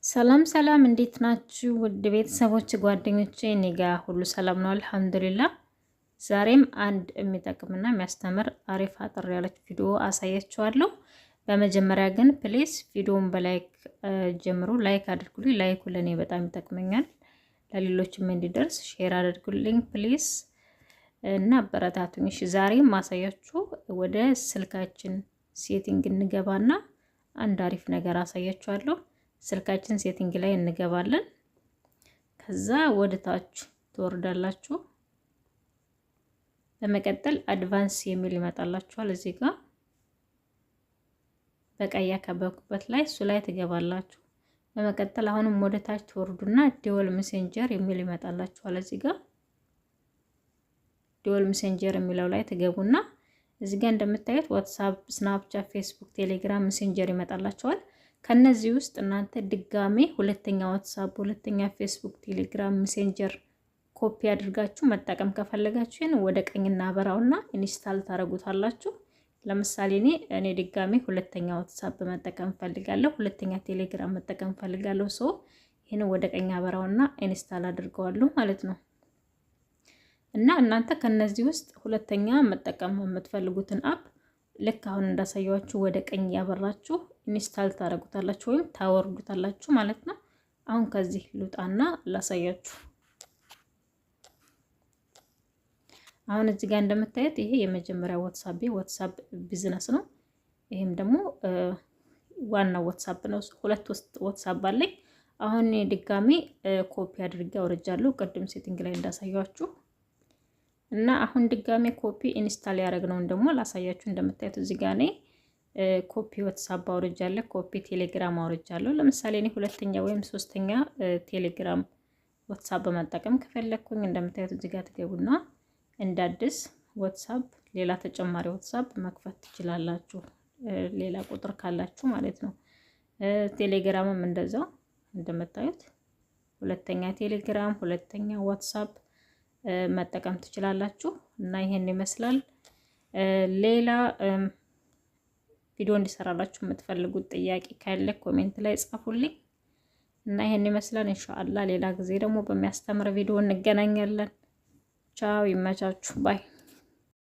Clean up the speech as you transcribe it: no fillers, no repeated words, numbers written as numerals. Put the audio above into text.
ሰላም ሰላም፣ እንዴት ናችሁ ውድ ቤተሰቦች ጓደኞቼ? እኔ ጋር ሁሉ ሰላም ነው አልሐምዱሊላህ። ዛሬም አንድ የሚጠቅምና የሚያስተምር አሪፍ አጠር ያለች ቪዲዮ አሳያችኋለሁ። በመጀመሪያ ግን ፕሊስ ቪዲዮውን በላይክ ጀምሩ። ላይክ አድርጉልኝ። ላይኩ ለኔ በጣም ይጠቅመኛል፣ ለሌሎችም እንዲደርስ ሼር አድርጉልኝ ፕሊስ እና አበረታቱኝ። እሺ ዛሬም ማሳያችሁ ወደ ስልካችን ሴቲንግ እንገባና አንድ አሪፍ ነገር አሳያችኋለሁ። ስልካችን ሴቲንግ ላይ እንገባለን። ከዛ ወደ ታች ትወርዳላችሁ። በመቀጠል አድቫንስ የሚል ይመጣላችኋል። እዚህ ጋር በቀይ ያከበብኩበት ላይ እሱ ላይ ትገባላችሁ። በመቀጠል አሁንም ወደ ታች ትወርዱና ዲወል ሜሴንጀር የሚል ይመጣላችኋል። እዚህ ጋር ዲወል ሜሴንጀር የሚለው ላይ ትገቡና እዚህ ጋር እንደምታዩት ዋትስአፕ፣ ስናፕቻት፣ ፌስቡክ፣ ቴሌግራም፣ ሜሴንጀር ይመጣላችኋል። ከነዚህ ውስጥ እናንተ ድጋሜ ሁለተኛ ዋትስአፕ፣ ሁለተኛ ፌስቡክ፣ ቴሌግራም፣ ሜሴንጀር ኮፒ አድርጋችሁ መጠቀም ከፈለጋችሁ ይሄን ወደ ቀኝ እናበራውና ኢንስታል ታረጉታላችሁ። ለምሳሌ እኔ ድጋሜ ሁለተኛ ዋትስአፕ መጠቀም ፈልጋለሁ፣ ሁለተኛ ቴሌግራም መጠቀም ፈልጋለሁ። ሶ ይሄን ወደ ቀኝ አበራውና ኢንስታል አድርገዋለሁ ማለት ነው። እና እናንተ ከነዚህ ውስጥ ሁለተኛ መጠቀም የምትፈልጉትን አፕ ልክ አሁን እንዳሳያችሁ ወደ ቀኝ ያበራችሁ ኢንስታል ታረጉታላችሁ ወይም ታወርዱታላችሁ ማለት ነው። አሁን ከዚህ ልውጣና ላሳያችሁ። አሁን እዚህ ጋር እንደምታዩት ይሄ የመጀመሪያ ዋትስአፕ ቢዝነስ ነው። ይሄም ደግሞ ዋናው ዋትስአፕ ነው። ሁለት ዋትስአፕ አለኝ። አሁን ድጋሜ ኮፒ አድርጌ አውርጃለሁ ቅድም ሴቲንግ ላይ እንዳሳያችሁ እና አሁን ድጋሜ ኮፒ ኢንስታል ያደረግነውን ደግሞ ላሳያችሁ። እንደምታዩት እዚህ ጋር ኮፒ ዋትስአፕ አውርጃለሁ፣ ኮፒ ቴሌግራም አውርጃለሁ። ለምሳሌ እኔ ሁለተኛ ወይም ሶስተኛ ቴሌግራም ዋትስአፕ በመጠቀም ከፈለኩኝ እንደምታዩት እዚህ ጋር ትገቡና እንደ አዲስ ዋትስአፕ ሌላ ተጨማሪ ዋትስአፕ መክፈት ትችላላችሁ፣ ሌላ ቁጥር ካላችሁ ማለት ነው። ቴሌግራምም እንደዛው እንደምታዩት ሁለተኛ ቴሌግራም፣ ሁለተኛ ዋትስአፕ መጠቀም ትችላላችሁ። እና ይሄን ይመስላል። ሌላ ቪዲዮ እንዲሰራላችሁ የምትፈልጉት ጥያቄ ካለ ኮሜንት ላይ ጻፉልኝ። እና ይሄን ይመስላል። ኢንሻአላህ ሌላ ጊዜ ደግሞ በሚያስተምር ቪዲዮ እንገናኛለን። ቻው፣ ይመቻችሁ። ባይ